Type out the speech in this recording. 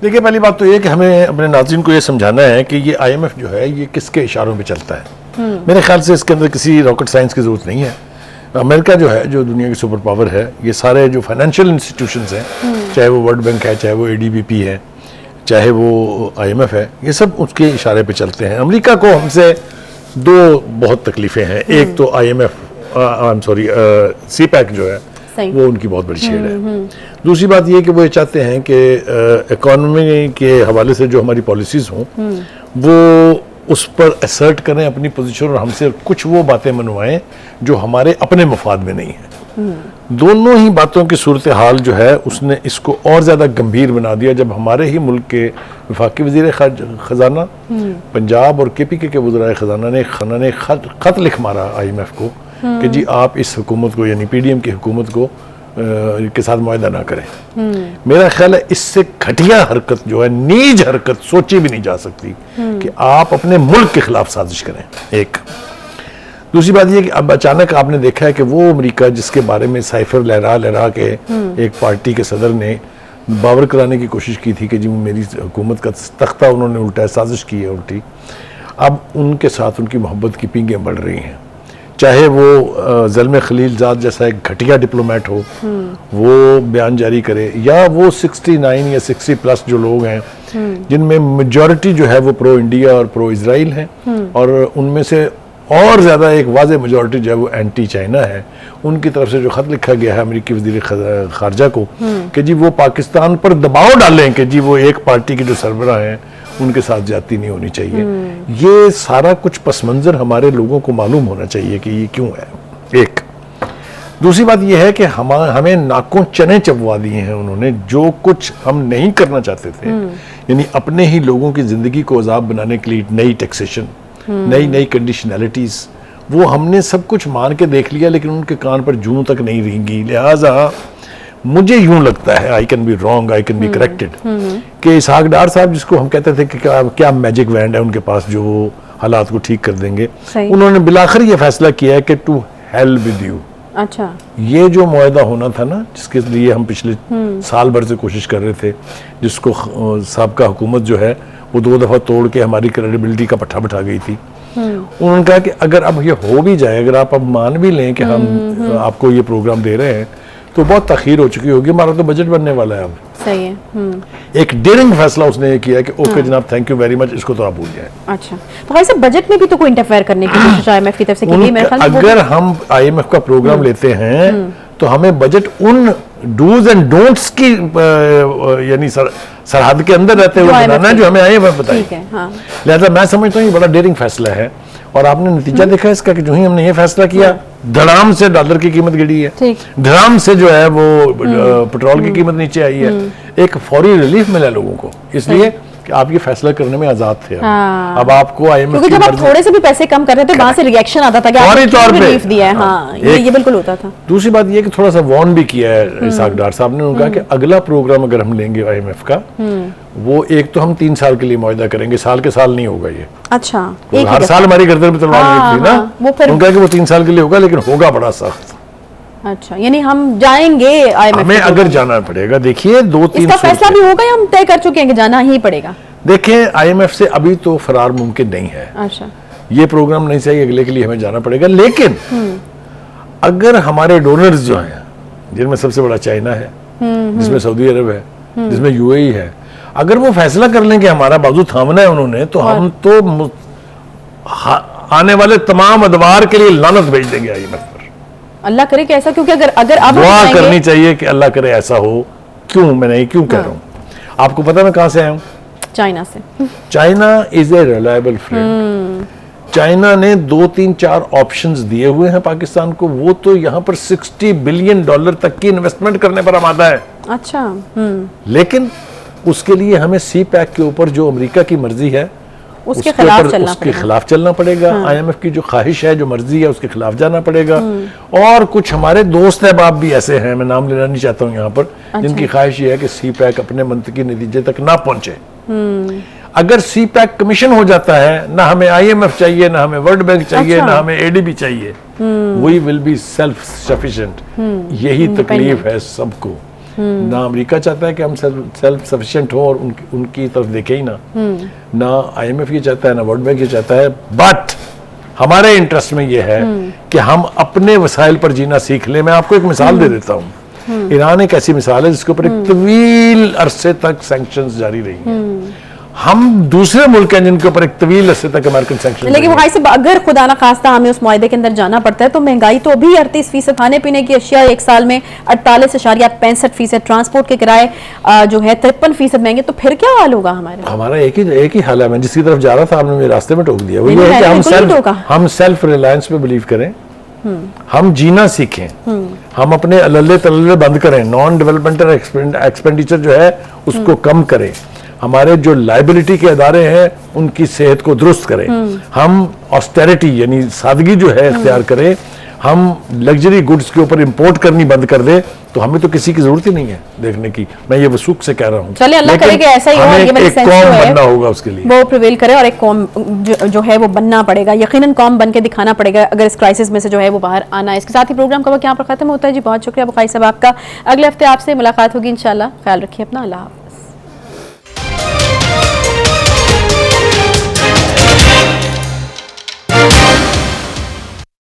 देखिए, पहली बात तो ये कि हमें अपने नाज़रीन को ये समझाना है कि ये IMF जो है ये किसके इशारों पे चलता है। मेरे ख्याल से इसके अंदर किसी रॉकेट साइंस की ज़रूरत नहीं है। अमेरिका जो है, जो दुनिया की सुपर पावर है, ये सारे जो फाइनेंशियल इंस्टीट्यूशंस हैं, चाहे वो वर्ल्ड बैंक है, चाहे वो ADB है, चाहे वो IMF है, ये सब उसके इशारे पे चलते हैं। अमेरिका को हमसे दो बहुत तकलीफ़ें हैं। एक तो CPEC जो है वो उनकी बहुत बड़ी छेड़ है। दूसरी बात ये कि वो ये चाहते हैं कि इकोनॉमी के हवाले से जो हमारी पॉलिसीज़ हों वो उस पर असर्ट करें अपनी पोजीशन, और हमसे कुछ वो बातें मनवाएं जो हमारे अपने मफाद में नहीं है। दोनों ही बातों की सूरत हाल जो है उसने इसको और ज़्यादा गंभीर बना दिया जब हमारे ही मुल्क के वफाकी वज़ीर ख़जाना पंजाब और KPK के वज़राए ख़जाना ने ख़त लिख मारा IMF को कि जी आप इस हुकूमत को, यानी PDM की हुकूमत को के साथ मुआहदा ना करें। मेरा ख्याल है इससे घटिया हरकत जो है, नीच हरकत सोची भी नहीं जा सकती कि आप अपने मुल्क के खिलाफ साजिश करें। एक दूसरी बात यह कि अब अचानक आपने देखा है कि वो अमेरिका जिसके बारे में साइफर लहरा के एक पार्टी के सदर ने बावर कराने की कोशिश की थी कि जी मेरी हुकूमत का तख्ता उन्होंने उल्टा, साजिश की है उल्टी, अब उनके साथ उनकी मोहब्बत की पींगें बढ़ रही हैं। चाहे वो ज़ल्म खलीलजाद जैसा एक घटिया डिप्लोमेट हो, वो बयान जारी करे, या वो 69 या 60+ जो लोग हैं जिनमें मेजॉरिटी जो है वो प्रो इंडिया और प्रो इजराइल हैं, और उनमें से और ज़्यादा एक वाज़े मेजॉरिटी जो है वो एंटी चाइना है, उनकी तरफ से जो ख़त लिखा गया है अमेरिकी वज़ीर ख़ारजा को कि जी वो पाकिस्तान पर दबाव डालें कि जी वो एक पार्टी के जो सरबराह हैं उनके साथ ज्यादती नहीं होनी चाहिए। ये सारा कुछ पस मंज़र हमारे लोगों को मालूम होना चाहिए कि ये क्यों है। एक दूसरी बात यह है कि हमें नाकों चने चबवा दिए हैं उन्होंने, जो कुछ हम नहीं करना चाहते थे, यानी अपने ही लोगों की ज़िंदगी को अजाब बनाने के लिए नई टैक्सेशन, नई कंडीशनैलिटीज़, वो हमने सब कुछ मान के देख लिया, लेकिन उनके कान पर जूं तक नहीं रेंगी। लिहाजा मुझे यूं लगता है, I can be wrong, I can be corrected, कि इसहाक डार साहब जिसको हम कहते थे कि क्या मैजिक वैंड है उनके पास जो हालात को ठीक कर देंगे, उन्होंने बिलाखिर ये फैसला किया है कि टू हेल विद यू। अच्छा, ये जो मुआहदा होना था ना, जिसके लिए हम पिछले साल भर से कोशिश कर रहे थे, जिसको साबका हुकूमत जो है वो 2 दफ़ा तोड़ के हमारी क्रेडिबिलिटी का पट्टा बिठा गई थी, उन्होंने कहा कि अगर अब ये हो भी जाए, अगर आप अब मान भी लें कि हम आपको ये प्रोग्राम दे रहे हैं, तो बहुत तखीर हो चुकी होगी, हमारा तो बजट बनने वाला है अब। सही है। एक डेयरिंग फैसला उसने ये किया कि ओके जनाब, थैंक यू वेरी मच, इसको तो आप भूल जाएं। अच्छा, तो भाई साहब बजट में भी तो कोई इंटरफेयर करने की कोशिश IMF की तरफ से की गई मेरे ख्याल में। अगर हम IMF का प्रोग्राम लेते हैं तो हमें बजट उन डूज एंड डोंट्स की यानी सरहद के अंदर रहते हुए बनाना है जो हमें IMF बताए। लिहाजा मैं समझता हूँ ये बड़ा डेयरिंग फैसला है, और आपने नतीजा देखा है इसका कि जो ही हमने ये फैसला किया, धड़ाम से डॉलर की कीमत गिरी है, धड़ाम से जो है वो पेट्रोल की कीमत नीचे आई है। एक फौरी रिलीफ मिला लोगों को, इसलिए कि आप ये फैसला करने में आजाद थे। अब आपको IMF क्योंकि जब आप थोड़े से भी पैसे कम कर रहे थे, वहां से रिएक्शन आता था कि फौरी तौर पे रिलीफ दिया है। हाँ, ये बिल्कुल होता था। दूसरी बात ये कि थोड़ा सा वार्न भी किया है इसहाक डार साहब ने, उन्होंने कहा कि अगला प्रोग्राम अगर हम लेंगे IMF का, वो एक तो हम 3 साल के लिए मुआहदा करेंगे, साल के साल नहीं होगा ये। अच्छा, हर साल हमारी गर्दन पे तलवार रखी थी ना, उनका कि वो 3 साल के लिए होगा, लेकिन होगा बड़ा सख्त। अच्छा, यानी हम जाएंगे IMF, हमें अगर जाना पड़ेगा। देखिए 2-3 इसका फैसला भी होगा या हम तय कर चुके हैं कि जाना ही पड़ेगा? देखिए IMF से अभी तो फरार मुमकिन नहीं है। अच्छा, ये प्रोग्राम नहीं चाहिए, अगले के लिए हमें जाना पड़ेगा। लेकिन अगर हमारे डोनर्स जो हैं, जिनमें सबसे बड़ा चाइना है, जिसमें सऊदी अरब है, जिसमें UAE है, अगर वो फैसला कर लें कि हमारा बाजू थामना है उन्होंने, तो हम तो आने वाले तमाम अदवार के लिए लानत भेज देंगे IMF पर। अल्लाह करे कि ऐसा, क्योंकि अगर आप दुआ करनी चाहिए कि अल्लाह करे ऐसा हो। क्यों मैं नहीं क्यों कह रहा हूँ, आपको पता मैं कहां से आया हूँ? चाइना से। China is a reliable friend. China ने 2-3-4 ऑप्शंस दिए हुए हैं पाकिस्तान को, वो तो यहाँ पर $60 बिलियन तक की इन्वेस्टमेंट करने पर आमादा है। अच्छा, लेकिन उसके लिए हमें CPEC के ऊपर जो अमेरिका की मर्जी है उसके खिलाफ चलना पड़ेगा। IMF की जो ख्वाहिश है, जो मर्जी है, उसके खिलाफ जाना पड़ेगा। और कुछ हमारे दोस्त अहबाब भी ऐसे हैं, मैं नाम लेना नहीं चाहता हूँ यहाँ पर, जिनकी ख्वाहिश ये है कि CPEC अपने मंतकी नतीजे तक ना पहुंचे। अगर CPEC कमीशन हो जाता है, ना हमें IMF चाहिए, ना हमें वर्ल्ड बैंक चाहिए, ना हमें ADB चाहिए, we will be self sufficient. यही तकलीफ है सबको। ना अमेरिका चाहता है कि हम सेल्फ सफिशिएंट हो और उनकी तरफ देखे ही ना IMF ये चाहता है, ना वर्ल्ड बैंक ये चाहता है। बट हमारे इंटरेस्ट में ये है कि हम अपने वसाइल पर जीना सीख लें। मैं आपको एक मिसाल दे देता हूँ। ईरान एक ऐसी मिसाल है जिसके ऊपर एक तवील अरसे तक सैंक्शंस जारी रही हैं। हम दूसरे मुल्क हैं जिनके ऊपर एक तवील अरसे तक अमेरिकन सैंक्शन, लेकिन भाई साहब अगर खुदा ना खास्ता हमें उस मुआहदे के अंदर जाना पड़ता है तो महंगाई तो अभी 38%, खाने पीने की अशिया एक साल में 48.65%, ट्रांसपोर्ट के किराए जो है 53% महंगे, तो फिर क्या हाल होगा हमारा एक ही हाल है। मैं जिसकी तरफ जा रहा था आपने मेरे रास्ते में टोक दिया। वो ये है कि हम सेल्फ रिलायंस पे बिलीव करें, हम जीना सीखें, हम अपने अल्ले तल्ले बंद करें, नॉन डेवलपमेंटल एक्सपेंडिचर जो है उसको कम करें, हमारे जो लाइबिलिटी के अदारे हैं उनकी सेहत को दुरुस्त करें, हम ऑस्टेरिटी यानी सादगी जो है इख्तियार करें, हम लग्जरी गुड्स के ऊपर इंपोर्ट करनी बंद कर दे, तो हमें तो किसी की जरूरत ही नहीं है देखने की। मैं ये वसूख से कह रहा हूँ। चलिए अल्लाह करे कि ऐसा ही हो, एक कौम बनना होगा उसके लिए, वो प्रिवेल करे और एक कौम जो है वो बनना पड़ेगा, यकीनन कौम बन के दिखाना पड़ेगा अगर इस क्राइसिस में से जो है वो बाहर आना है। इसके साथ ही प्रोग्राम का वक्त यहाँ पर खत्म होता है जी। बहुत शुक्रिया बुखारी साहब आपका। अगले हफ्ते आपसे मुलाकात होगी इंशाल्लाह। ख्याल रखिए अपना। अल्लाह।